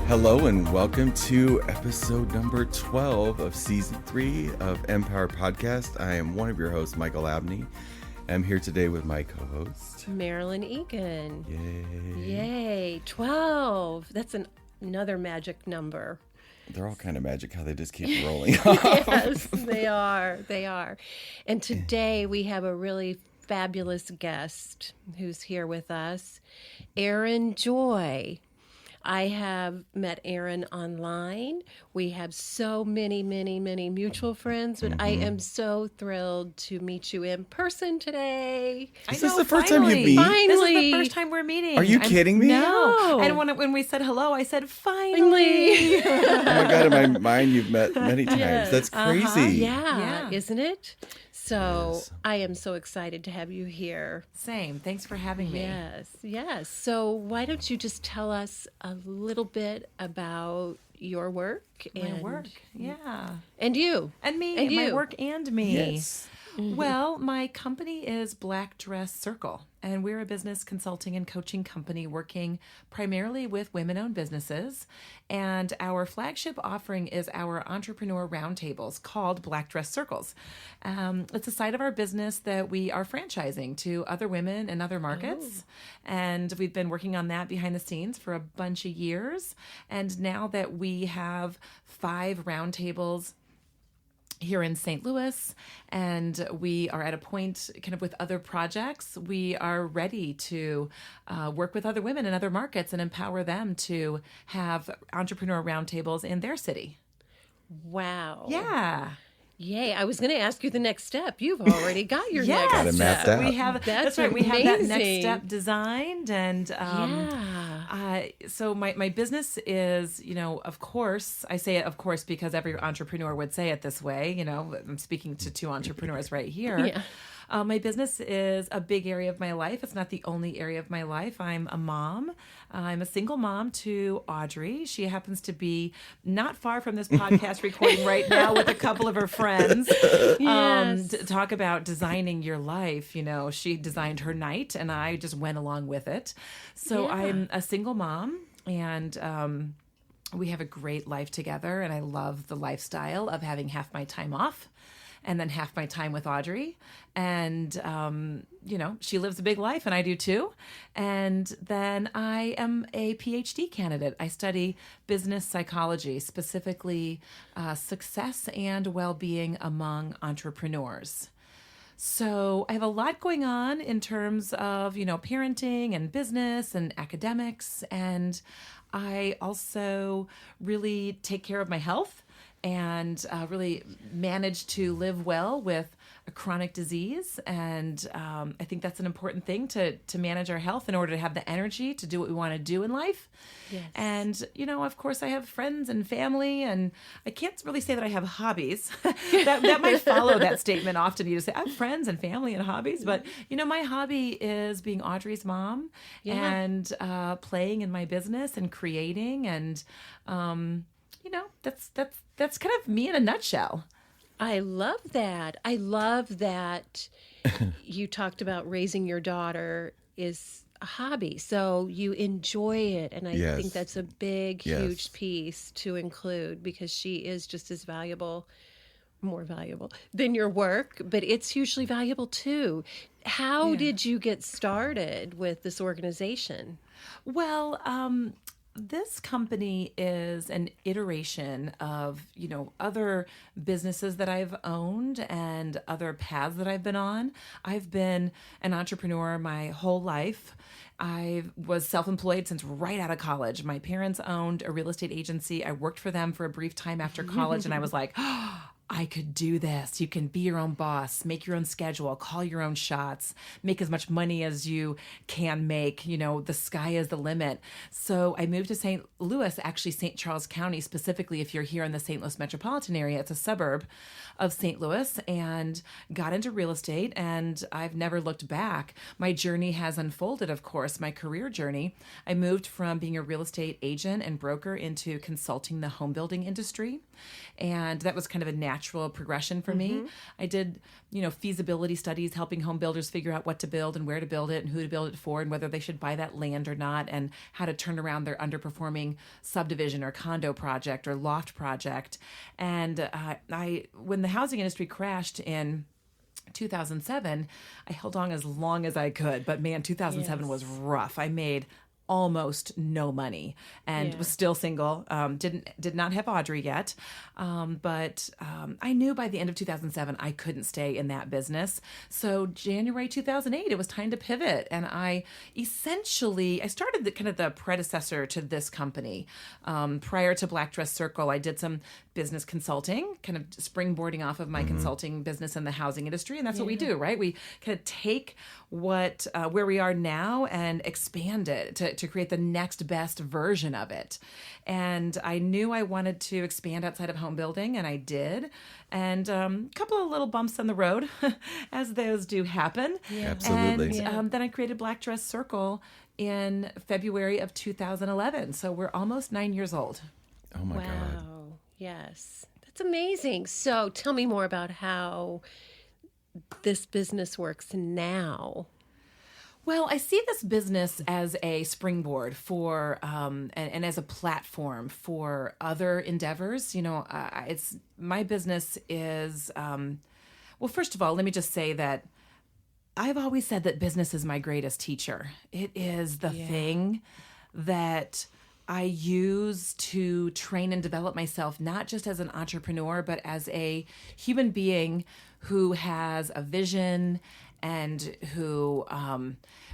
Hello and welcome to episode number 12 of season 3 of Empower Podcast. I am one of your hosts, Michael Abney. I'm here today with my co-host, Marilyn Egan. Yay. 12. That's another magic number. They're all kind of magic how they just keep rolling off. Yes, they are. They are. And today we have a really fabulous guest who's here with us, Erin Joy. I have met Erin online. We have so many mutual friends, but I am so thrilled to meet you in person today. Is this the first time you meet? Finally. This is the first time we're meeting. Are you kidding me? No. And when we said hello, I said, finally. Oh my God, in my mind you've met many times. Yes. That's crazy. Yeah, isn't it? So Yes. I am so excited to have you here. Same. Thanks for having me. Yes. So why don't you just tell us a little bit about your work My work. Yeah. and you. And me. And My you. work and me. Yes. Well, my company is Black Dress Circle, and we're a business consulting and coaching company working primarily with women-owned businesses. And our flagship offering is our entrepreneur roundtables called Black Dress Circles. It's a side of our business that we are franchising to other women in other markets. And we've been working on that behind the scenes for a bunch of years. And now that we have 5 roundtables here in St. Louis, and we are at a point kind of with other projects, we are ready to work with other women in other markets and empower them to have entrepreneur roundtables in their city. Wow. Yeah. Yay. I was going to ask you the next step. You've already got your Yes. next Got it mapped step. out. We have That's right. We have that next amazing. step designed, and so my business is, of course, I say it of course because every entrepreneur would say it this way. I'm speaking to 2 entrepreneurs right here. Yeah. My business is a big area of my life. It's not the only area of my life. I'm a mom. I'm a single mom to Audrey. She happens to be not far from this podcast recording right now with a couple of her friends Yes. to talk about designing your life. She designed her night, and I just went along with it. So Yeah. I'm a single mom, and we have a great life together, and I love the lifestyle of having half my time off and then half my time with Audrey. And, she lives a big life, and I do too. And then I am a PhD candidate. I study business psychology, specifically success and well-being among entrepreneurs. So I have a lot going on in terms of, parenting and business and academics. And I also really take care of my health and really manage to live well with a chronic disease. And I think that's an important thing to manage our health in order to have the energy to do what we want to do in life. Yes. And, of course, I have friends and family, and I can't really say that I have hobbies. that might follow that statement often. You just say, I have friends and family and hobbies. But, my hobby is being Audrey's mom and playing in my business and creating. And, that's kind of me in a nutshell. I love that. I love that you talked about raising your daughter is a hobby. So you enjoy it. And I Yes. think that's a big, Yes. huge piece to include because she is just as valuable, more valuable than your work, but it's hugely valuable too. How did you get started with this organization? Well, this company is an iteration of, other businesses that I've owned and other paths that I've been on. I've been an entrepreneur my whole life. I was self-employed since right out of college. My parents owned a real estate agency. I worked for them for a brief time after college, and I was like, I could do this. You can be your own boss, make your own schedule, call your own shots, make as much money as you can make. The sky is the limit. So I moved to St. Louis, actually St. Charles County, specifically if you're here in the St. Louis metropolitan area. It's a suburb of St. Louis, and got into real estate, and I've never looked back. My journey has unfolded, of course, my career journey. I moved from being a real estate agent and broker into consulting the home building industry. And that was kind of a natural natural progression for me. I did, feasibility studies, helping home builders figure out what to build and where to build it and who to build it for and whether they should buy that land or not and how to turn around their underperforming subdivision or condo project or loft project. And when the housing industry crashed in 2007, I held on as long as I could. But man, 2007 was rough. I made almost no money and was still single. Did not have Audrey yet. But I knew by the end of 2007, I couldn't stay in that business. So January 2008, it was time to pivot. And I started the predecessor to this company. Prior to Black Dress Circle, I did some business consulting, kind of springboarding off of my consulting business in the housing industry. And that's what we do, right? We kind of take where we are now and expand it to create the next best version of it. And I knew I wanted to expand outside of home building, and I did. And a couple of little bumps on the road, as those do happen. Yeah. Absolutely. And then I created Black Dress Circle in February of 2011. So we're almost 9 years old. Oh my God. Wow. Yes. That's amazing. So tell me more about how this business works now. Well, I see this business as a springboard for, and as a platform for other endeavors. My business is, well, first of all, let me just say that I've always said that business is my greatest teacher. It is the thing that I use to train and develop myself, not just as an entrepreneur, but as a human being who has a vision and who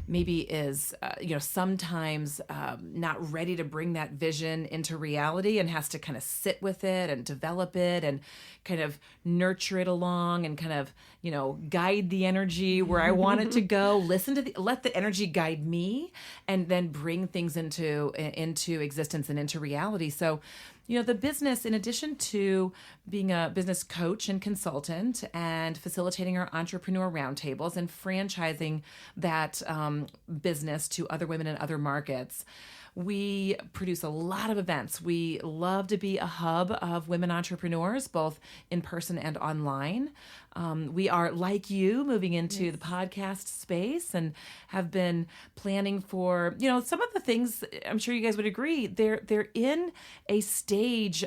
maybe is, sometimes not ready to bring that vision into reality and has to kind of sit with it and develop it and kind of nurture it along and kind of, guide the energy where I want it to go, let the energy guide me and then bring things into existence and into reality. So, the business, in addition to being a business coach and consultant and facilitating our entrepreneur roundtables and franchising that business to other women in other markets, we produce a lot of events. We love to be a hub of women entrepreneurs, both in person and online. We are, like you, moving into the podcast space and have been planning for, some of the things, I'm sure you guys would agree, they're in a state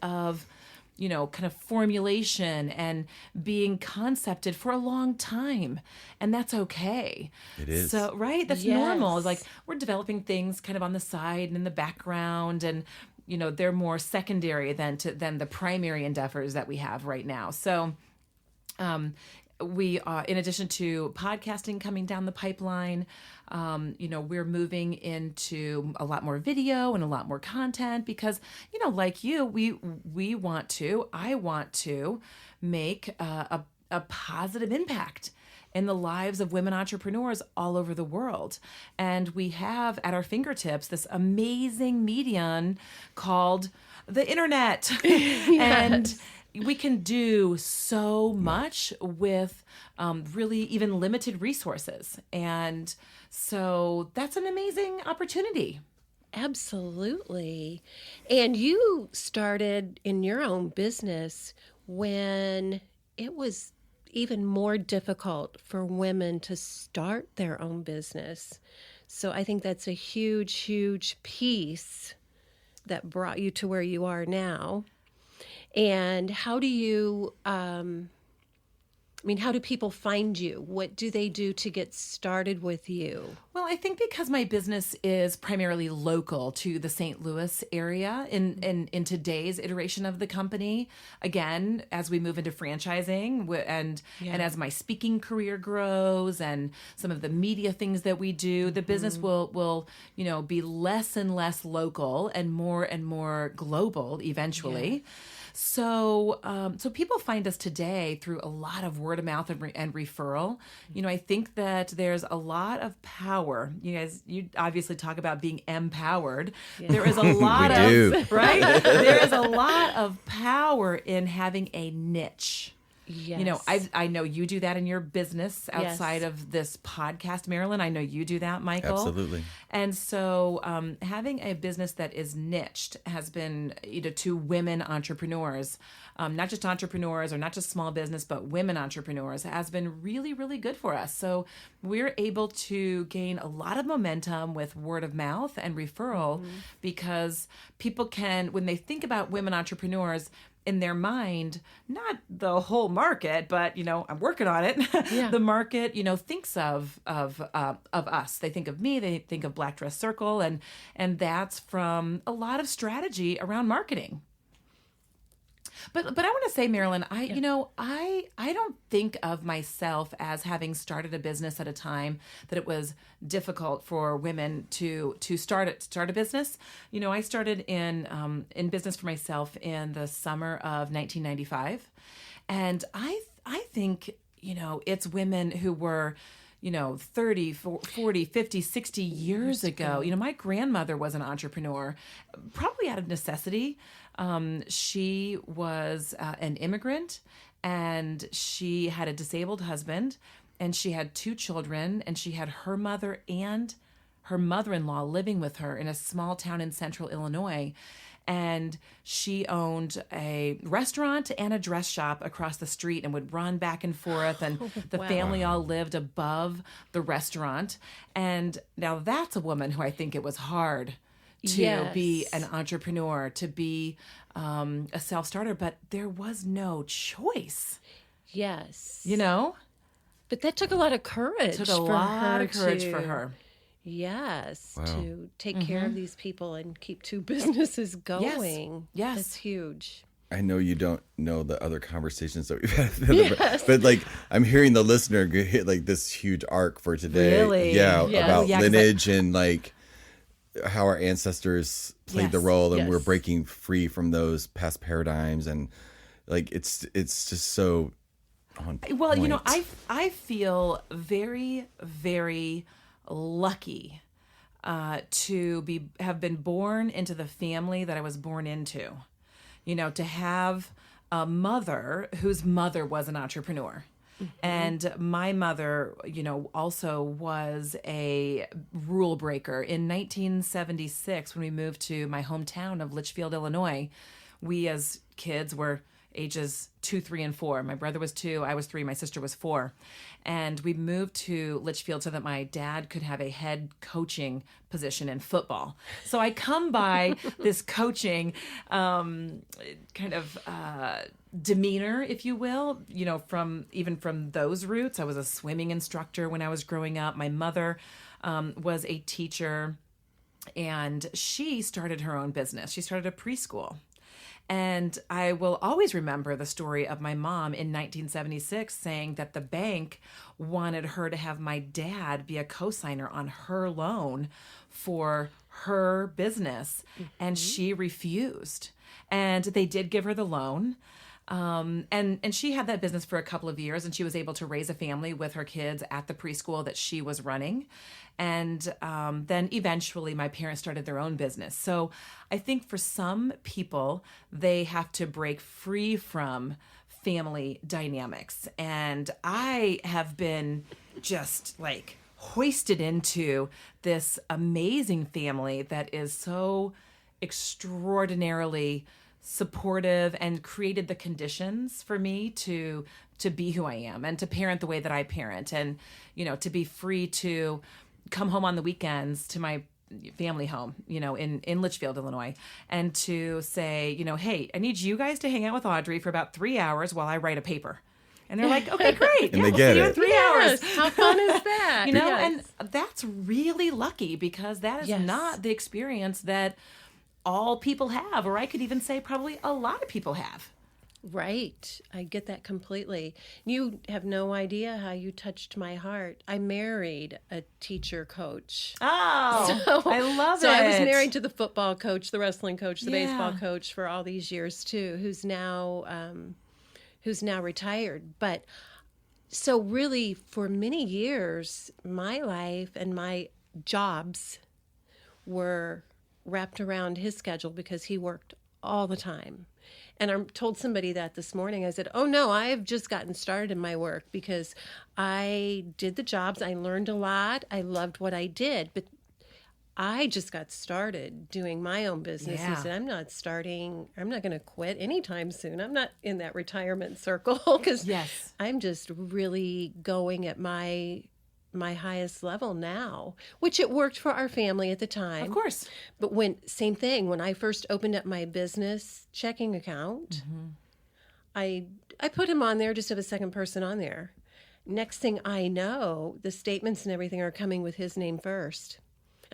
of, kind of formulation and being concepted for a long time. And that's okay. It is. So, right? That's normal. It's like we're developing things kind of on the side and in the background, and, they're more secondary than the primary endeavors that we have right now. So, we, in addition to podcasting coming down the pipeline, we're moving into a lot more video and a lot more content because, like you, I want to make a positive impact in the lives of women entrepreneurs all over the world. And we have at our fingertips this amazing medium called the internet. And we can do so much with really even limited resources. And so that's an amazing opportunity. Absolutely. And you started in your own business when it was even more difficult for women to start their own business. So I think that's a huge, huge piece that brought you to where you are now. And how do you, how do people find you? What do they do to get started with you? Well, I think because my business is primarily local to the St. Louis area in today's iteration of the company, again, as we move into franchising and as my speaking career grows and some of the media things that we do, the business will be less and less local and more global eventually. Yeah. So people find us today through a lot of word of mouth and referral. I think that there's a lot of power. You obviously talk about being empowered. Yeah. There is a lot right? There is a lot of power in having a niche. Yes. I know you do that in your business outside Yes. of this podcast, Marilyn. I know you do that, Michael. Absolutely. And so having a business that is niched has been to women entrepreneurs, not just entrepreneurs or not just small business, but women entrepreneurs has been really, really good for us. So we're able to gain a lot of momentum with word of mouth and referral because people can, when they think about women entrepreneurs, in their mind, not the whole market, but I'm working on it. Yeah. The market, thinks of us. They think of me. They think of Black Dress Circle, and that's from a lot of strategy around marketing. But I want to say, Marilyn, I don't think of myself as having started a business at a time that it was difficult for women to start a business. I started in business for myself in the summer of 1995, and I think it's women who were 30, 40, 50, 60 years ago. My grandmother was an entrepreneur, probably out of necessity. She was an immigrant, and she had a disabled husband, and she had 2 children, and she had her mother and her mother-in-law living with her in a small town in central Illinois. And she owned a restaurant and a dress shop across the street and would run back and forth. And the family all lived above the restaurant. And now that's a woman who I think it was hard to be an entrepreneur, to be a self-starter, but there was no choice. Yes. But that took a lot of courage. Took a lot of courage for her. Yes, Wow. to take care of these people and keep 2 businesses going. Yes. That's huge. I know you don't know the other conversations that we've had, Yes. but I'm hearing the listener hit this huge arc for today. Really? Yeah, Yes. about Yeah, 'cause lineage and how our ancestors played the Yes. role, and we're Yes. breaking free from those past paradigms, and it's just so on Well, point. I feel very, very lucky to have been born into the family that I was born into. To have a mother whose mother was an entrepreneur. And my mother, also was a rule breaker. In 1976, when we moved to my hometown of Litchfield, Illinois, we as kids were ages 2, 3, and 4. My brother was 2, I was 3, my sister was 4. And we moved to Litchfield so that my dad could have a head coaching position in football. So I come by this coaching demeanor, if you will, from those roots. I was a swimming instructor when I was growing up. My mother was a teacher, and she started her own business. She started a preschool. And I will always remember the story of my mom in 1976 saying that the bank wanted her to have my dad be a co-signer on her loan for her business. And she refused. And they did give her the loan. And she had that business for a couple of years, and she was able to raise a family with her kids at the preschool that she was running. And then eventually my parents started their own business. So I think for some people, they have to break free from family dynamics. And I have been just hoisted into this amazing family that is so extraordinarily supportive and created the conditions for me to be who I am and to parent the way that I parent, and to be free to come home on the weekends to my family home, in Litchfield, Illinois, and to say, hey, I need you guys to hang out with Audrey for about 3 hours while I write a paper. And they're like, okay, great. And yeah, they get see you in it. 3 Yes. hours. How fun is that? Yes. And that's really lucky, because that is Yes. not the experience that all people have, or I could even say probably a lot of people have. Right. I get that completely. You have no idea how you touched my heart. I married a teacher coach. Oh, I love it. So I was married to the football coach, the wrestling coach, the Yeah. baseball coach for all these years too, who's now retired. But so really for many years, my life and my jobs were wrapped around his schedule because he worked all the time. And I told somebody that this morning. I said, oh, no, I have just gotten started in my work because I did the jobs. I learned a lot. I loved what I did. But I just got started doing my own business. Yeah. And I'm not going to quit anytime soon. I'm not in that retirement circle because Yes. I'm just really going at my highest level now, which it worked for our family at the time. Of course. But same thing, when I first opened up my business checking account, I put him on there, just have a second person on there. Next thing I know, the statements and everything are coming with his name first.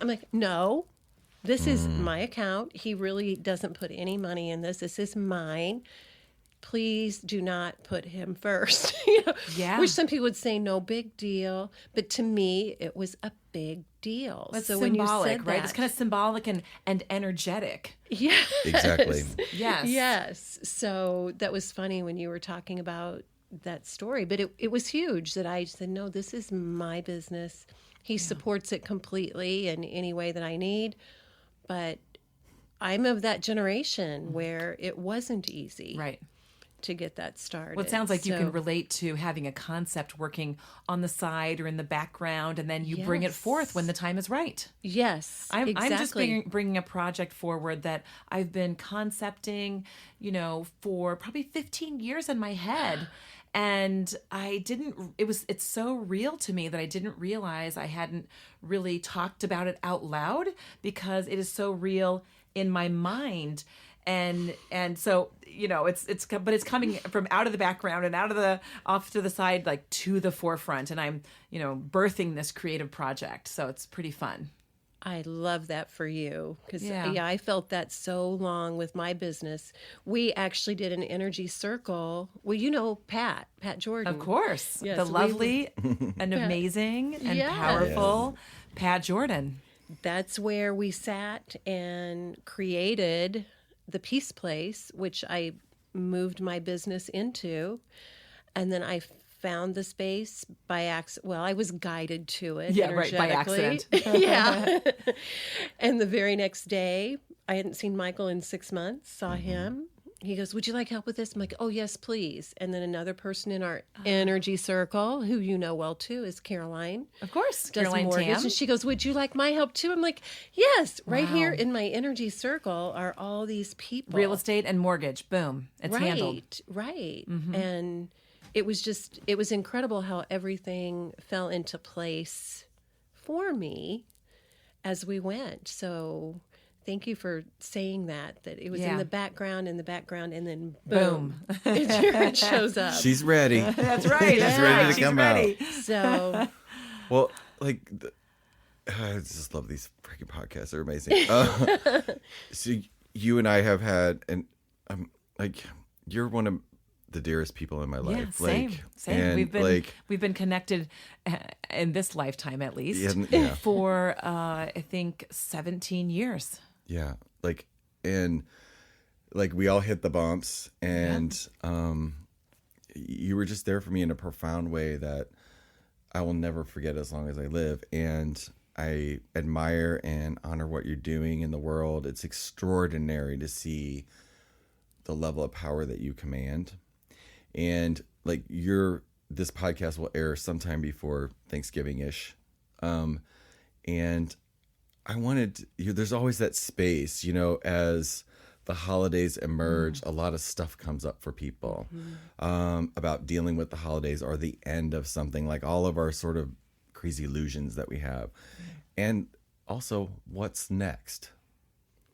I'm like, no, this is my account. He really doesn't put any money in this. This is mine. Please do not put him first. Yeah. Which some people would say no big deal, but to me it was a big deal. It's so symbolic, when you said right? that, It's kind of symbolic and energetic. yes, Exactly. Yes. yes. So that was funny when you were talking about that story, but it was huge that I said, no, this is my business. He supports it completely in any way that I need, but I'm of that generation where it wasn't easy. Right. To get that started. Well, it sounds like you So- can relate to having a concept working on the side or in the background, and then you bring it Yes. forth when the time is right. Yes, I'm just exactly. bringing a project forward that I've been concepting, for probably 15 years in my head. And it's so real to me that I didn't realize I hadn't really talked about it out loud because it is so real in my mind. And so, but it's coming from out of the background and off to the side, like to the forefront. And I'm, birthing this creative project. So it's pretty fun. I love that for you because Yeah. I felt that so long with my business. We actually did an energy circle. Well, Pat Jordan. Of course. Yes, The we- lovely and amazing and Yes. powerful Pat Jordan. That's where we sat and created the Peace Place, which I moved my business into. And then I found the space by accident. Well, I was guided to it. Yeah, right, by energetically. accident. Yeah. And the very next day, I hadn't seen Michael in 6 months, saw him. He goes, would you like help with this? I'm like, oh, yes, please. And then another person in our energy circle, who you know well, too, is Caroline. Of course. Does Caroline mortgage. Tam. And she goes, would you like my help, too? I'm like, yes. Right Wow. here in my energy circle are all these people. Real estate and mortgage. Boom. It's handled. Right. And it was incredible how everything fell into place for me as we went. So thank you for saying that it was in Yeah. the background, and then boom. Boom. it shows up. She's ready. That's right. She's That's ready right. to come out. So Well, I just love these freaking podcasts. They're amazing. So you and I have had, and you're one of the dearest people in my Yeah, life. same. And We've been connected in this lifetime at least Yeah. for I think 17 years. yeah, and we all hit the bumps, and you were just there for me in a profound way that I will never forget as long as I live. And I admire and honor what you're doing in the world. It's extraordinary to see the level of power that you command. And this podcast will air sometime before Thanksgiving-ish. And I there's always that space, as the holidays emerge, a lot of stuff comes up for people about dealing with the holidays or the end of something, like all of our sort of crazy illusions that we have. And also what's next.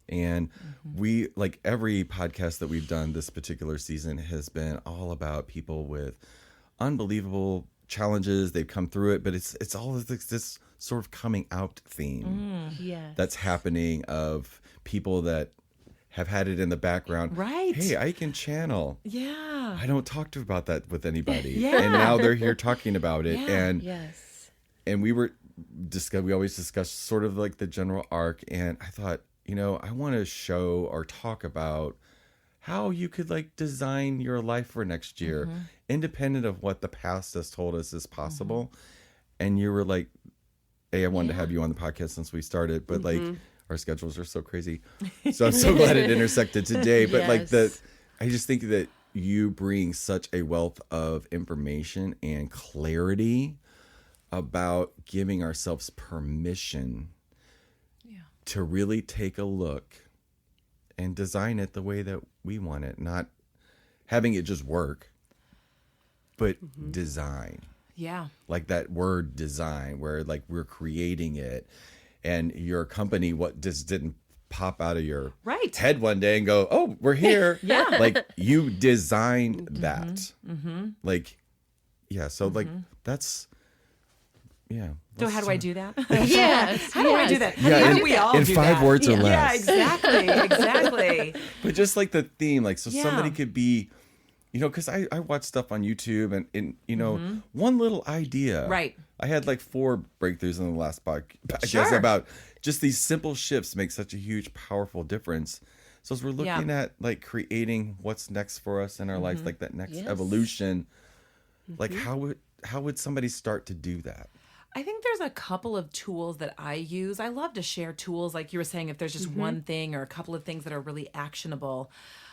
And we, every podcast that we've done this particular season has been all about people with unbelievable challenges. They've come through it, but it's all this sort of coming out theme yes. that's happening, of people that have had it in the background. Right. Hey, I can channel. Yeah. I don't talk about that with anybody. Yeah. And now they're here talking about it. Yeah. Yes. And we always discuss sort of the general arc. And I thought, I want to show or talk about how you could design your life for next year, independent of what the past has told us is possible. And you were like, hey, I wanted to have you on the podcast since we started, but our schedules are so crazy. So I'm so glad it intersected today. But Yes. I just think that you bring such a wealth of information and clarity about giving ourselves permission to really take a look and design it the way that we want it, not having it just work, but design. Yeah. Like that word design, where like we're creating it, and your company what just didn't pop out of your head one day and go, oh, we're here. Yeah. Like you designed that. Like, yeah. So like that's, yeah. So how do I do that? Yes. How do I do that? Yeah, How do we all in do 5 that? words or Yeah, less. exactly. Exactly. But just like the theme, like, so somebody Yeah. could be, you know, because I watch stuff on YouTube and you know, one little idea. Right. I had like 4 breakthroughs in the last podcast Sure. about just these simple shifts make such a huge, powerful difference. So as we're looking at like creating what's next for us in our life, like that next evolution, like how would somebody start to do that? I think there's a couple of tools that I use. I love to share tools, like you were saying, if there's just one thing or a couple of things that are really actionable.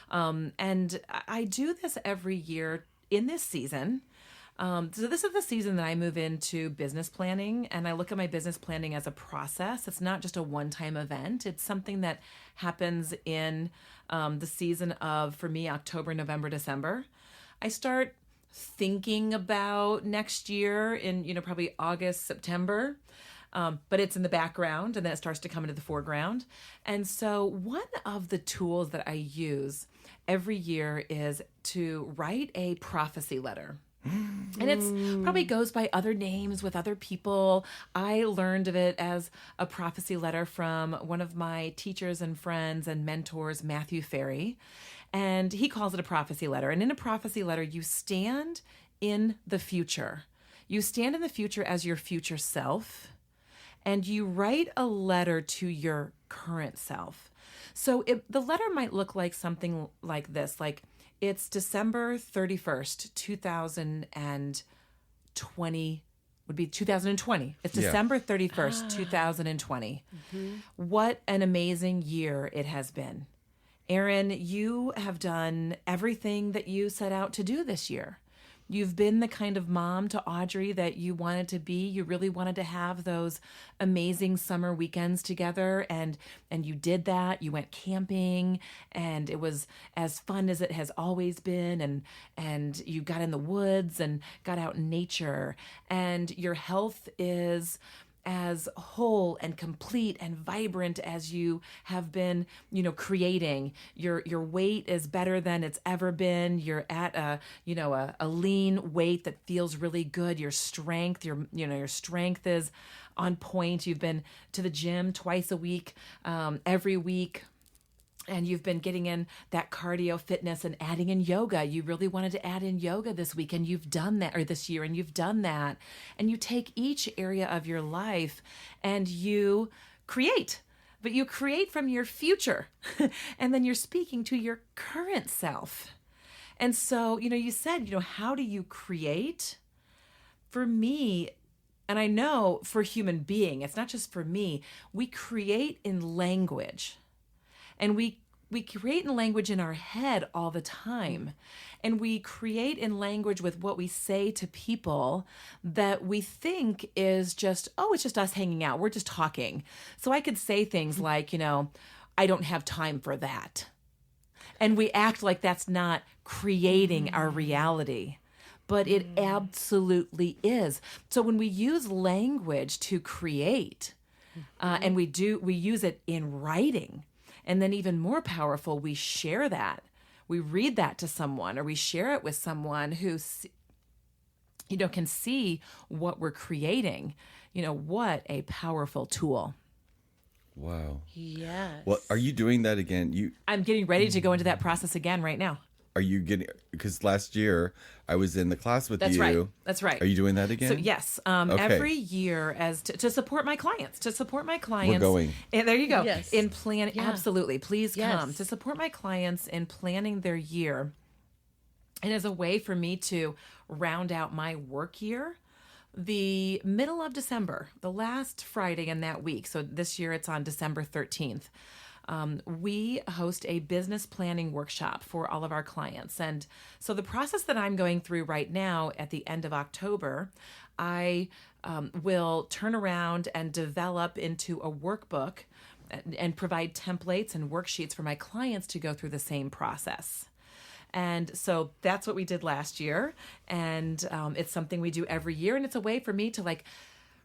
And I do this every year in this season. So this is the season that I move into business planning, and I look at my business planning as a process. It's not just a one-time event. It's something that happens in the season of, for me, October, November, December. I start thinking about next year in, you know, probably August, September. But it's in the background, and then it starts to come into the foreground. And so one of the tools that I use every year is to write a prophecy letter. And it's probably goes by other names with other people. I learned of it as a prophecy letter from one of my teachers and friends and mentors, Matthew Ferry. And he calls it a prophecy letter. And in a prophecy letter, you stand in the future. You stand in the future as your future self, and you write a letter to your current self. So the letter might look like something like this, like it's December 31st, 2020, would be 2020. It's December 31st, 2020. What an amazing year it has been. Erin, you have done everything that you set out to do this year. You've been the kind of mom to Audrey that you wanted to be. You really wanted to have those amazing summer weekends together, and you did that. You went camping, and it was as fun as it has always been, and you got in the woods and got out in nature, and your health is as whole and complete and vibrant as you have been, you know, creating. Your weight is better than it's ever been. You're at a lean weight that feels really good. Your strength, your strength is on point. You've been to the gym twice a week, every week. And you've been getting in that cardio fitness and adding in yoga. You really wanted to add in yoga this week, and you've done that, or this year, and you've done that. And you take each area of your life and you create, but you create from your future. And then you're speaking to your current self. And so, you know, you said, you know, how do you create? For me, and I know for human being, it's not just for me, we create in language. And we create in language in our head all the time. And we create in language with what we say to people that we think is just, oh, it's just us hanging out. We're just talking. So I could say things like, you know, I don't have time for that. And we act like that's not creating our reality. But it absolutely is. So when we use language to create, and we use it in writing, and then even more powerful, we share that. We read that to someone, or we share it with someone who, you know, can see what we're creating. You know, what a powerful tool. Wow. Yes. Well, are you doing that again? I'm getting ready to go into that process again right now. Are you getting, because last year I was in the class with That's you. right. That's right. Are you doing that again? So yes, every year as to support my clients, We're going. And there you go. Yes. In plan, Yeah. absolutely. Please Yes. come to support my clients in planning their year, and as a way for me to round out my work year. The middle of December, the last Friday in that week. So this year it's on December 13th. we host a business planning workshop for all of our clients. And so the process that I'm going through right now at the end of October, I will turn around and develop into a workbook and provide templates and worksheets for my clients to go through the same process. And so that's what we did last year. And it's something we do every year. And it's a way for me to like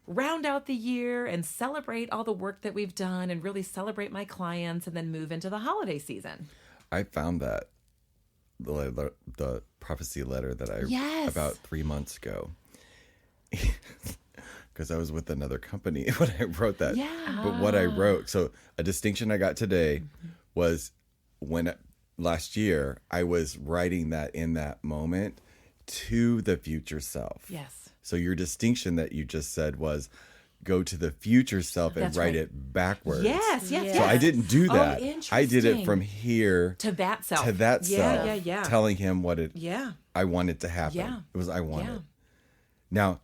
round out the year and celebrate all the work that we've done and really celebrate my clients and then move into the holiday season. I found that the prophecy letter that I about 3 months ago. Because I was with another company when I wrote that. Yeah. But what I wrote, so a distinction I got today was when last year I was writing that in that moment to the future self. Yes. So your distinction that you just said was go to the future self and That's write right. it backwards. Yes. So I didn't do that. Oh, I did it interesting. from here To that self. to that self, Yeah. telling him what Yeah. I wanted to happen. Yeah. It was I wanted. Yeah. Now,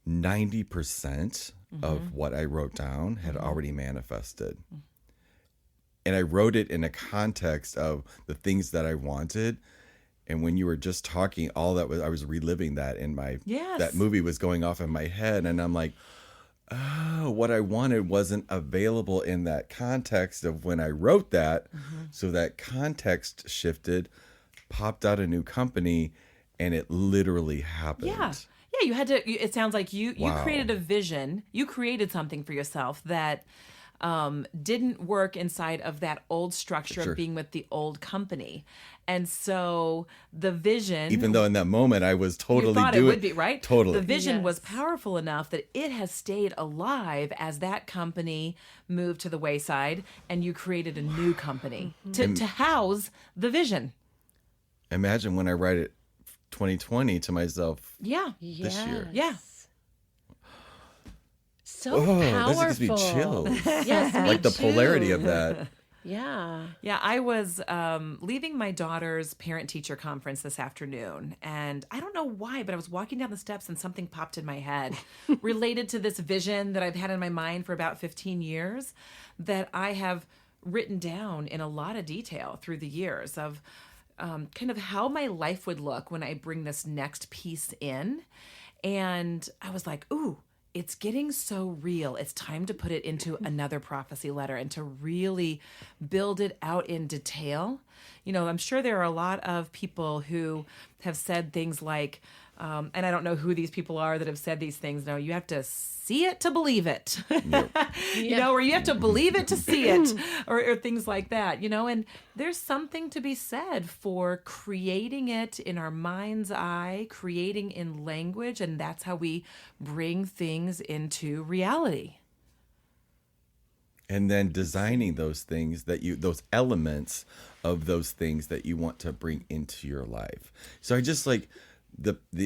90% of what I wrote down had already manifested. And I wrote it in a context of the things that I wanted. And when you were just talking, all that was, I was reliving that in my, that movie was going off in my head. And I'm like, oh, what I wanted wasn't available in that context of when I wrote that. So that context shifted, popped out a new company, and it literally happened. Yeah. Yeah, you had to, it sounds like you Wow. created a vision. You created something for yourself that didn't work inside of that old structure Sure. of being with the old company. And so the vision, Even though in that moment I was totally you thought doing it would be, right? Totally. The vision Yes. was powerful enough that it has stayed alive as that company moved to the wayside and you created a new company to house the vision. Imagine when I write it 2020 to myself Yeah. this year. Yeah. So Oh, powerful. that just gives me chills. Yes, me Like the too. polarity of that. Yeah. Yeah, I was leaving my daughter's parent-teacher conference this afternoon, and I don't know why, but I was walking down the steps and something popped in my head related to this vision that I've had in my mind for about 15 years that I have written down in a lot of detail through the years of kind of how my life would look when I bring this next piece in. And I was like, ooh, it's getting so real. It's time to put it into another prophecy letter and to really build it out in detail. You know, I'm sure there are a lot of people who have said things like, and I don't know who these people are that have said these things. No, you have to see it to believe it, you know, or you have to believe it to see it, or things like that, you know, and there's something to be said for creating it in our mind's eye, creating in language, and that's how we bring things into reality. And then designing those things that those elements of those things that you want to bring into your life. So I just like,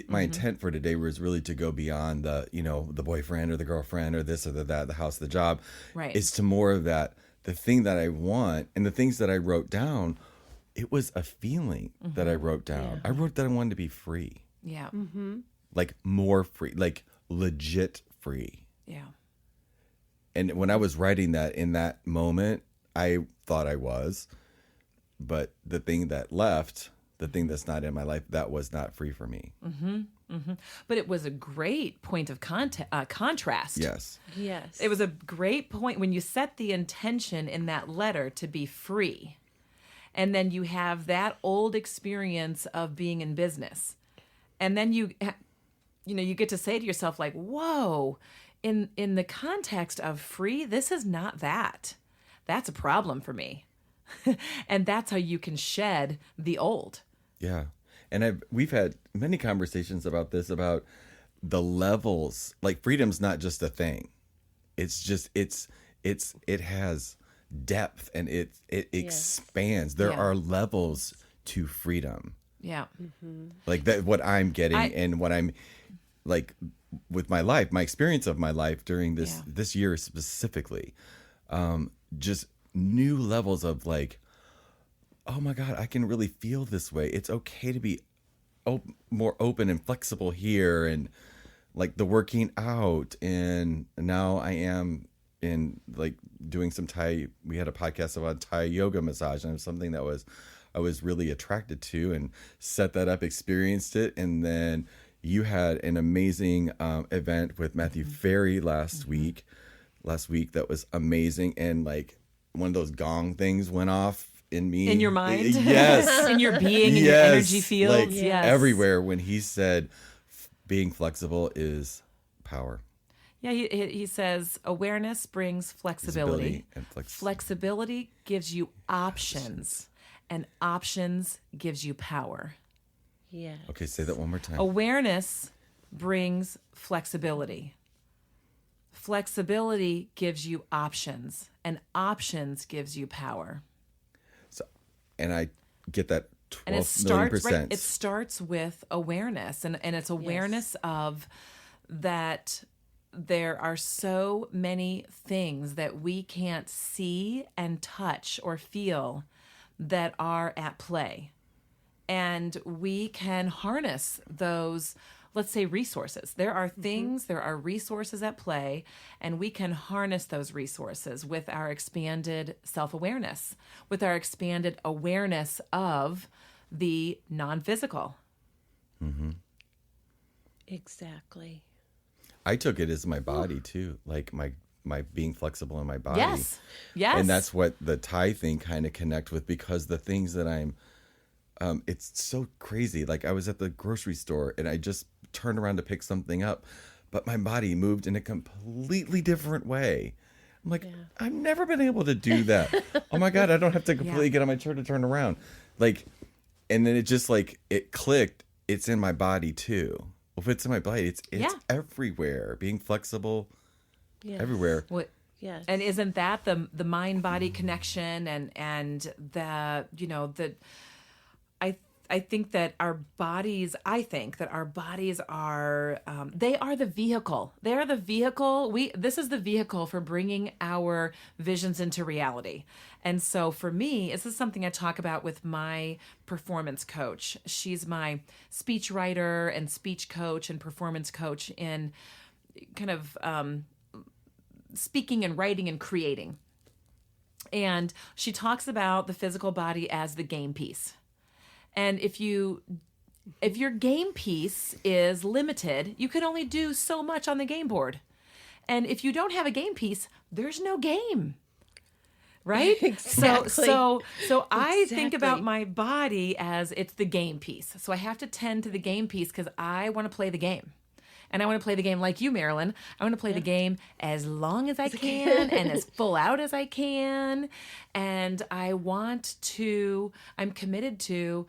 my intent for today was really to go beyond the, you know, the boyfriend or the girlfriend or this or that, the house, the job. Right. It's to more of that, the thing that I want and the things that I wrote down. It was a feeling that I wrote down. I wrote that I wanted to be free, Yeah. like more free, like legit free. Yeah. And when I was writing that in that moment, I thought I was, but the thing that left, the thing that's not in my life, that was not free for me. But it was a great point of contrast. Yes. Yes. It was a great point when you set the intention in that letter to be free. And then you have that old experience of being in business. And then you get to say to yourself like, whoa, in the context of free, this is not that. That's a problem for me. And that's how you can shed the old. Yeah. And we've had many conversations about this, about the levels. Like freedom's not just a thing. It's just, it has depth and it expands. There Yeah. are levels to freedom. Yeah. Like that, what I'm getting and what I'm like with my life, my experience of my life during this year specifically, just new levels of like, oh my God, I can really feel this way. It's okay to be more open and flexible here. And like the working out. And now I am in like doing some Thai. We had a podcast about Thai yoga massage, and it was something that I was really attracted to, and set that up, experienced it, and then you had an amazing event with Matthew Ferry last week that was amazing, and like one of those gong things went off in me, in your mind, yes, in your being, in yes, your energy fields, like yes, everywhere when he said being flexible is power. Yeah, he says awareness brings flexibility. And Flexibility gives you options, and options gives you power. Yeah. Okay, say that one more time. Awareness brings flexibility. Flexibility gives you options, and options gives you power. So, and I get that 12 And it million starts percent. It starts with awareness, and it's awareness of that. There are so many things that we can't see and touch or feel that are at play. And we can harness those, let's say, resources. There are things, there are resources at play, and we can harness those resources with our expanded self-awareness, with our expanded awareness of the non-physical. Exactly. I took it as my body too, like my being flexible in my body. Yes. And that's what the Thai thing kind of connect with, because the things that I'm, it's so crazy. Like I was at the grocery store and I just turned around to pick something up, but my body moved in a completely different way. I'm like, I've never been able to do that. Oh my God, I don't have to completely get on my chair to turn around. Like, and then it just like, it clicked. It's in my body too. If it's in my body, it's everywhere. Being flexible, everywhere. What? Yes. And isn't that the mind body connection and the I think that our bodies are they are the vehicle. They are the vehicle. This is the vehicle for bringing our visions into reality. And so for me, this is something I talk about with my performance coach. She's my speech writer and speech coach and performance coach in kind of speaking and writing and creating. And she talks about the physical body as the game piece. And if your game piece is limited, you can only do so much on the game board. And if you don't have a game piece, there's no game. Right? Exactly. So I think about my body as it's the game piece. So I have to tend to the game piece because I want to play the game. And I want to play the game like you, Marilyn. I want to play the game as long as I can and as full out as I can. And I'm committed to,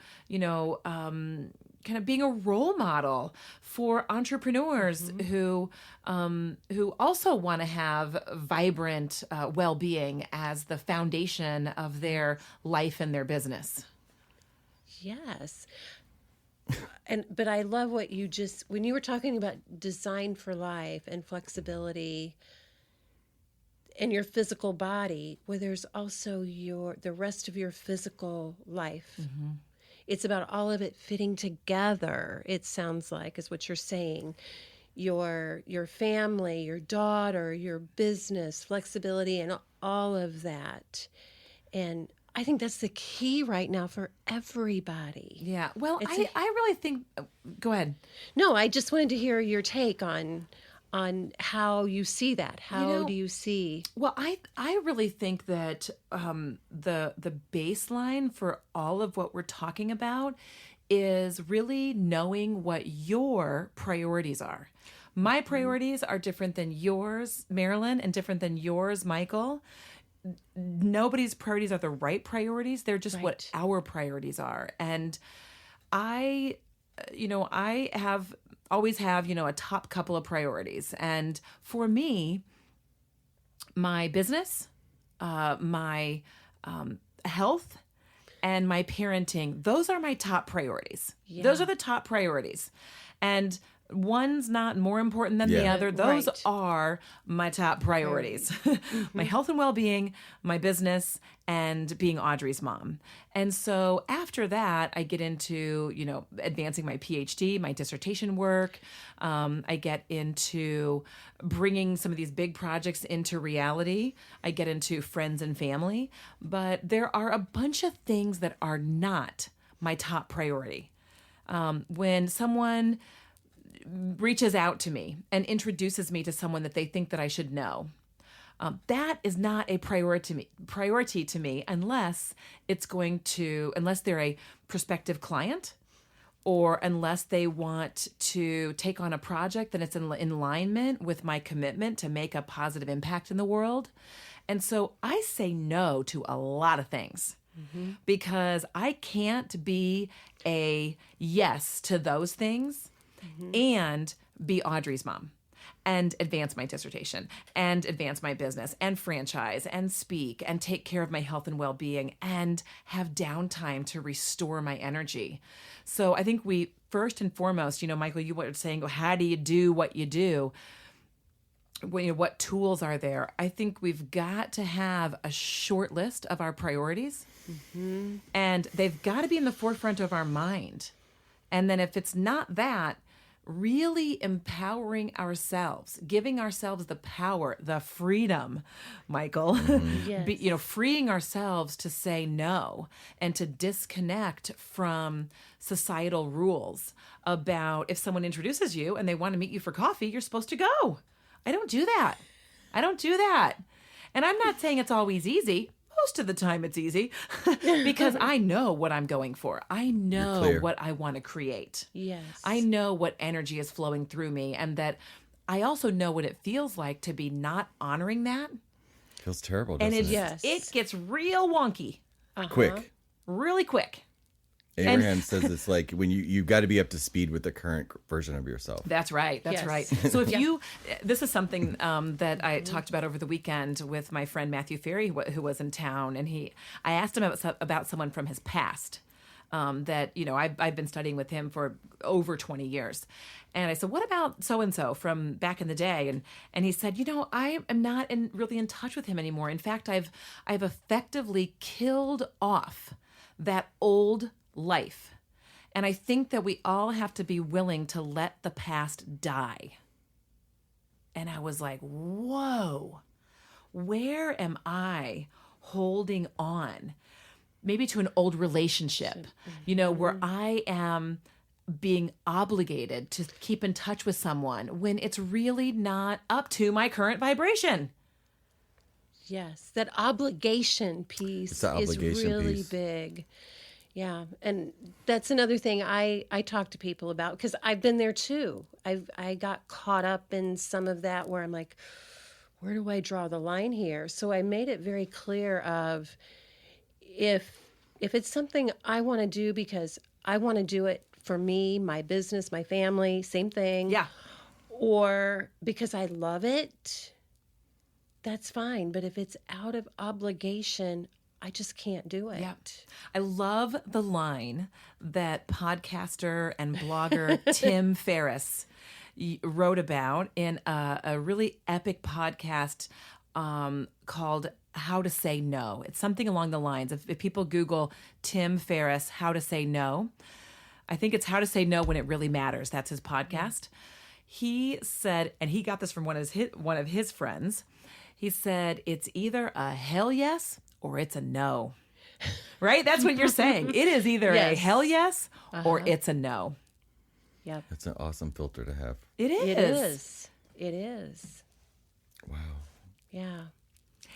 kind of being a role model for entrepreneurs who also want to have vibrant well-being as the foundation of their life and their business. Yes. But I love what when you were talking about design for life and flexibility in your physical body, where there's also the rest of your physical life. Mm-hmm. It's about all of it fitting together, it sounds like, is what you're saying. Your family, your daughter, your business, flexibility, and all of that. And I think that's the key right now for everybody. Yeah. Well, I really think. Go ahead. No, I just wanted to hear your take on how you see that. How do you see? Well, I really think that the baseline for all of what we're talking about is really knowing what your priorities are. My priorities are different than yours, Marilyn, and different than yours, Michael. Nobody's priorities are the right priorities. They're just what our priorities are. And I always have, a top couple of priorities. And for me, my business, my health, and my parenting, those are my top priorities. Yeah. Those are the top priorities. And One's not more important than the Yeah. other. Those Right. are my top priorities. My health and well-being, my business, and being Audrey's mom. And so after that, I get into, advancing my PhD, my dissertation work. I get into bringing some of these big projects into reality. I get into friends and family. But there are a bunch of things that are not my top priority. When someone reaches out to me and introduces me to someone that they think that I should know, that is not a priority to me unless unless they're a prospective client, or unless they want to take on a project that it's in alignment with my commitment to make a positive impact in the world. And so I say no to a lot of things. Because I can't be a yes to those things and be Audrey's mom and advance my dissertation and advance my business and franchise and speak and take care of my health and well-being and have downtime to restore my energy. So I think we, first and foremost, Michael, you were saying, how do you do what you do? What tools are there? I think we've got to have a short list of our priorities, and they've got to be in the forefront of our mind. And then if it's not that, really empowering ourselves, giving ourselves the power, the freedom, Michael, Yes. freeing ourselves to say no and to disconnect from societal rules about if someone introduces you and they want to meet you for coffee, you're supposed to go. I don't do that. And I'm not saying it's always easy. Most of the time it's easy because I know what I'm going for. I know clear. what I want to create. Yes. I know what energy is flowing through me, and that I also know what it feels like to be not honoring that. Feels terrible, And doesn't it? Yes. it gets real wonky, Quick. really quick. Abraham says it's like when you've got to be up to speed with the current version of yourself. That's right. That's Yes. right. So if this is something that I talked about over the weekend with my friend Matthew Ferry, who was in town, and I asked him about someone from his past that I've been studying with him for over 20 years, and I said, "What about so and so from back in the day?" And he said, "I am not really in touch with him anymore. In fact, I've effectively killed off that old life. And I think that we all have to be willing to let the past die." And I was like, whoa, where am I holding on? Maybe to an old relationship, where I am being obligated to keep in touch with someone when it's really not up to my current vibration. Yes, that obligation piece It's the is obligation really piece. big. Yeah, and that's another thing I talk to people about because I've been there too. I got caught up in some of that where I'm like, where do I draw the line here? So I made it very clear of if it's something I want to do because I want to do it for me, my business, my family, same thing. Yeah. Or because I love it, that's fine. But if it's out of obligation, I just can't do it. Yeah. I love the line that podcaster and blogger Tim Ferriss wrote about in a really epic podcast called How to Say No. It's something along the lines of, if people Google Tim Ferriss, How to Say No, I think it's How to Say No When It Really Matters. That's his podcast. He said, and he got this from one of his friends, he said, it's either a hell yes or it's a no. Right? That's what you're saying. It is either a Yes. hell yes or it's a no. Yep. That's an awesome filter to have. It is. It is. It is. Wow. Yeah.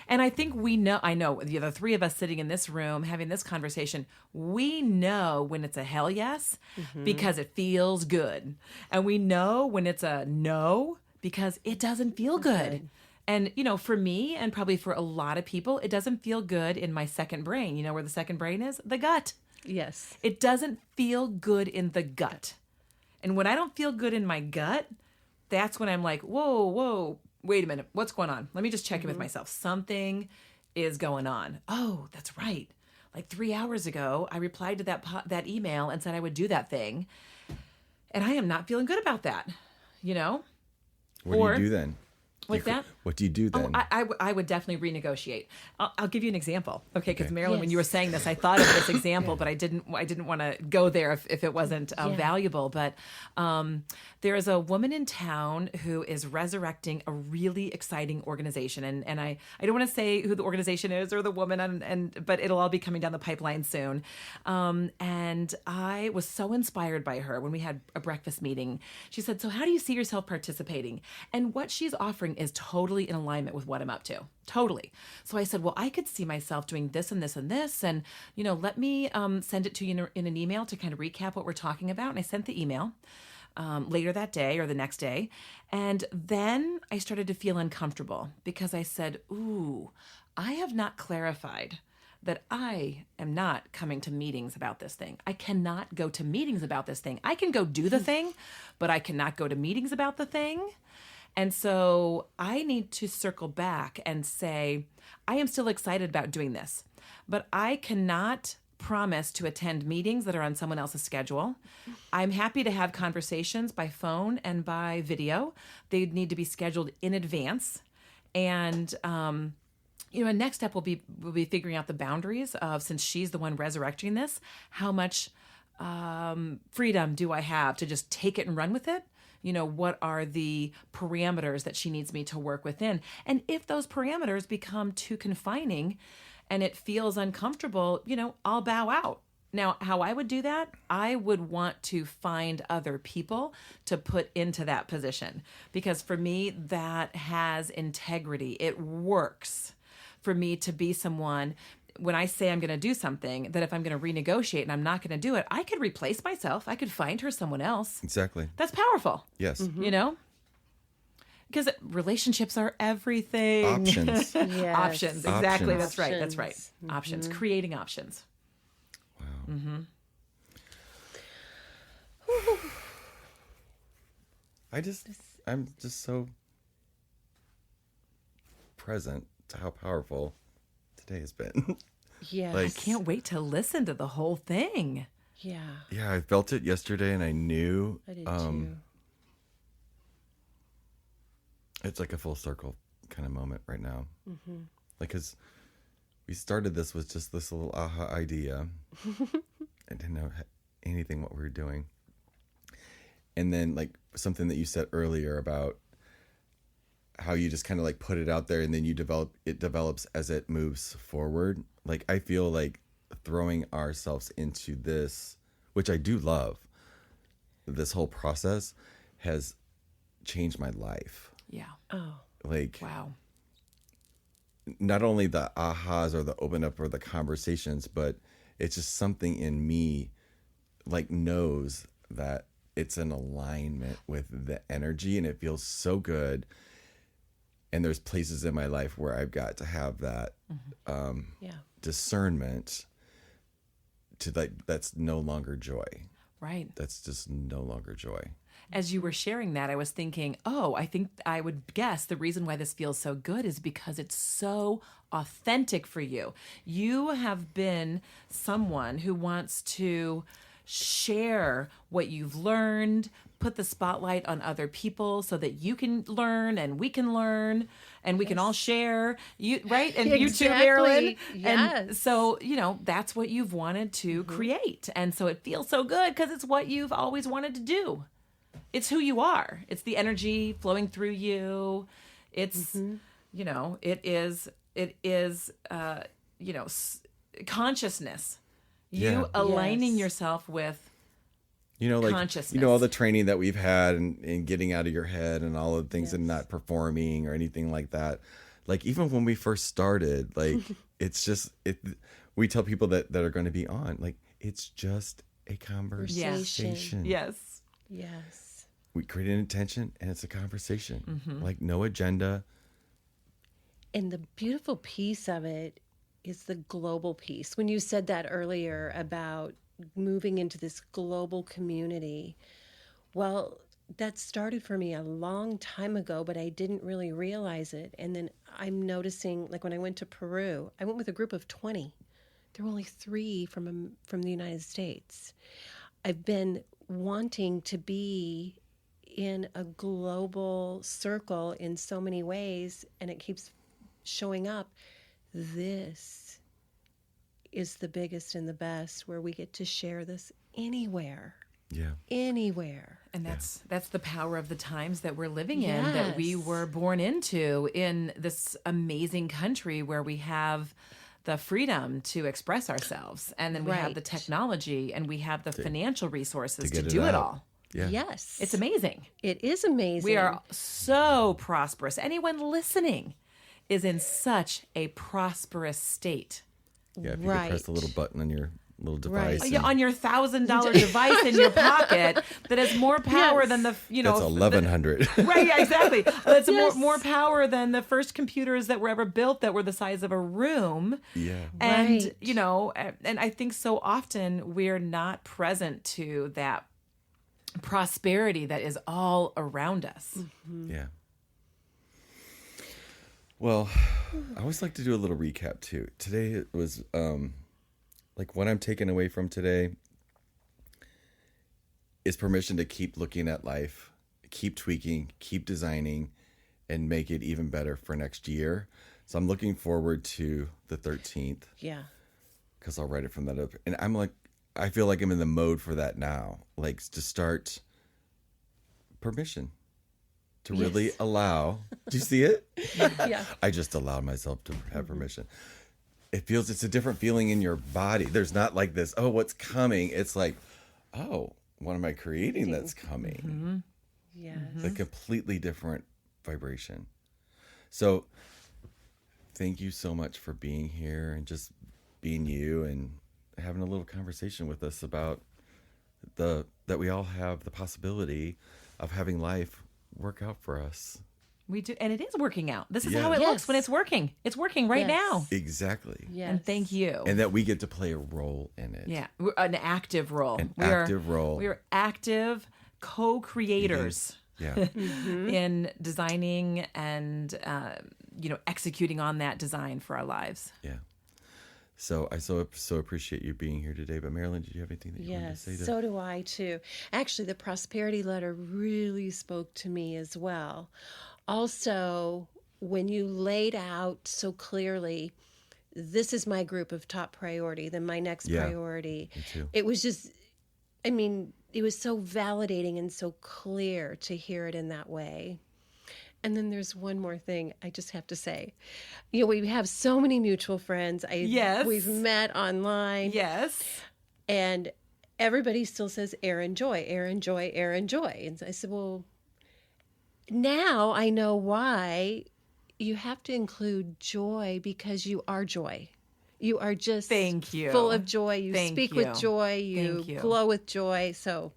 And I think I know the three of us sitting in this room having this conversation, we know when it's a hell yes because it feels good. And we know when it's a no because it doesn't feel good. And, for me and probably for a lot of people, it doesn't feel good in my second brain. You know where the second brain is? The gut. Yes. It doesn't feel good in the gut. And when I don't feel good in my gut, that's when I'm like, whoa, wait a minute. What's going on? Let me just check in with myself. Something is going on. Oh, that's right. Like 3 hours ago, I replied to that email and said I would do that thing. And I am not feeling good about that, you know? What do Or- you do then? What's that? What do you do then? I would definitely renegotiate. I'll give you an example, okay? Because Okay. Marilyn, when you were Yes. saying this, I thought of this example, but I didn't want to go there if it wasn't valuable. But there is a woman in town who is resurrecting a really exciting organization, and I don't want to say who the organization is or the woman, but it'll all be coming down the pipeline soon. And I was so inspired by her when we had a breakfast meeting. She said, "So how do you see yourself participating?" And what she's offering is totally in alignment with what I'm up to. Totally. So I said, well, I could see myself doing this and this and this. And, let me send it to you in an email to kind of recap what we're talking about. And I sent the email later that day or the next day. And then I started to feel uncomfortable because I said, ooh, I have not clarified that I am not coming to meetings about this thing. I cannot go to meetings about this thing. I can go do the thing, but I cannot go to meetings about the thing. And so I need to circle back and say, I am still excited about doing this, but I cannot promise to attend meetings that are on someone else's schedule. I'm happy to have conversations by phone and by video. They need to be scheduled in advance. And, a next step will be figuring out the boundaries of, since she's the one resurrecting this, how much freedom do I have to just take it and run with it? What are the parameters that she needs me to work within? And if those parameters become too confining and it feels uncomfortable, I'll bow out. Now, how I would do that, I would want to find other people to put into that position. Because for me, that has integrity. It works for me to be someone, when I say I'm going to do something, that if I'm going to renegotiate and I'm not going to do it, I could replace myself. I could find her someone else. Exactly. That's powerful. Yes. Because relationships are everything. Options. Yes. Options. Exactly. Options. That's right. Options. Creating options. Wow. I'm just so present to how powerful today has been. Yes. Like- I can't wait to listen to the whole thing. Yeah. Yeah, I felt it yesterday, and I knew I did too. it's like a full circle kind of moment right now. Mm-hmm. Like, because we started this with just this little aha idea. I didn't know anything what we were doing. And then, like, something that you said earlier about how you just kind of like put it out there, and then it develops as it moves forward. Like, I feel like throwing ourselves into this, which I do love, this whole process has changed my life. Yeah. Oh. Like, Wow. not only the ahas or the open up or the conversations, but it's just something in me like knows that it's in alignment with the energy, and it feels so good. And there's places in my life where I've got to have that discernment to, like, that's no longer joy. Right. That's just no longer joy. As you were sharing that, I was thinking, I think I would guess the reason why this feels so good is because it's so authentic for you. You have been someone who wants to share what you've learned, put the spotlight on other people so that you can learn and we can learn and we can all share. Right? And you too, Marilyn. Yes. And so, that's what you've wanted to create. And so it feels so good because it's what you've always wanted to do. It's who you are. It's the energy flowing through you. It's, it is, consciousness. You Yeah. aligning Yes. yourself with Like, consciousness. all the training that we've had and getting out of your head and all of the things and not performing or anything like that. Like, even when we first started, like, it's just, we tell people that are going to be on, like, it's just a conversation. Yes. Yes. We create an intention, and it's a conversation. Like, no agenda. And the beautiful piece of it is the global piece. When you said that earlier about moving into this global community, well, that started for me a long time ago, but I didn't really realize it. And then I'm noticing, like, when I went to Peru, I went with a group of 20. There were only 3 from the United States. I've been wanting to be in a global circle in so many ways, and it keeps showing up. This is the biggest and the best, where we get to share this anywhere. Yeah. Anywhere. And that's the power of the times that we're living in, that we Yes. were born into, in this amazing country where we have the freedom to express ourselves, and then we have the Right. technology, and we have the financial resources to get it do it out. all. Yeah. Yes. It's amazing. It is amazing. We are so prosperous. Anyone listening is in such a prosperous state. Yeah. If you could press the little button on your little device. Right. Yeah, on your $1,000 device in your pocket that has more power than the, That's 1,100. Right, yeah, exactly. That's Yes. more power than the first computers that were ever built, that were the size of a room. Yeah. And, Right. and I think so often we're not present to that prosperity that is all around us. Yeah. Well, I always like to do a little recap too. Today it was like what I'm taking away from today is permission to keep looking at life, keep tweaking, keep designing, and make it even better for next year. So I'm looking forward to the 13th Yeah. because I'll write it from that up. And I'm like, I feel like I'm in the mode for that now, like to start permission to really Yes. allow. Do you see it? Yeah. I just allowed myself to have permission. It's a different feeling in your body. There's not like this, oh, what's coming? It's like, oh, what am I creating that's coming? Yes. A completely different vibration. So thank you so much for being here and just being you and having a little conversation with us about that we all have the possibility of having life work out for us. We do, and it is working out. This is Yeah. how it Yes. looks when it's working. It's working right Yes. now. Exactly. Yes. And thank you. And that we get to play a role in it. Yeah, we're an active role. Role. We are active co-creators Yeah. in designing and executing on that design for our lives. Yeah. So I so appreciate you being here today. But Marilyn, did you have anything that you wanted to Yes, say? so do I too. Actually, the prosperity letter really spoke to me as well. Also, when you laid out so clearly, this is my group of top priority, then my next Yeah, priority. me too. It was just, it was so validating and so clear to hear it in that way. And then there's one more thing I just have to say. We have so many mutual friends. Yes. We've met online. Yes. And everybody still says Erin Joy, Erin Joy, Erin Joy. And I said, well, now I know why you have to include joy, because you are joy. You are just Thank you. full of joy. You Thank speak you. with joy. You Thank you. glow with joy. So,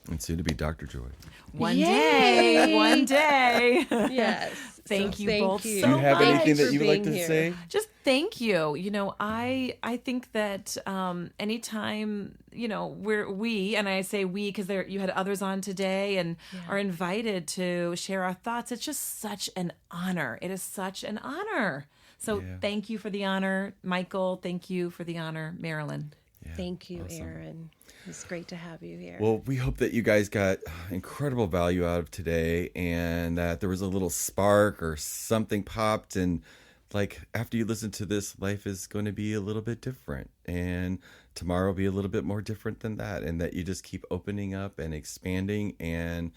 And soon to be Dr. Joy. One Yay. day. One day. yes. Thank So you both you. so Do you have much. anything Thank you that you for would like to being here. say? Just thank you. I think that anytime, and I say we because you had others on today and are invited to share our thoughts. It's just such an honor. It is such an honor. So Yeah. thank you for the honor, Michael. Thank you for the honor, Marilyn. Yeah, Thank you, awesome. Erin. It's great to have you here. Well, we hope that you guys got incredible value out of today and that there was a little spark or something popped. And like after you listen to this, life is going to be a little bit different. And tomorrow will be a little bit more different than that. And that you just keep opening up and expanding. And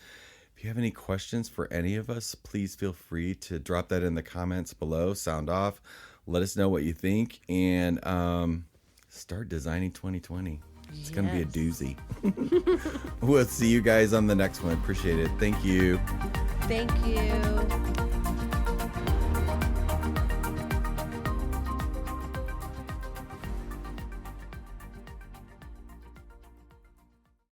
if you have any questions for any of us, please feel free to drop that in the comments below. Sound off. Let us know what you think. And start designing 2020. It's going to be a doozy. We'll see you guys on the next one. Appreciate it. Thank you. Thank you.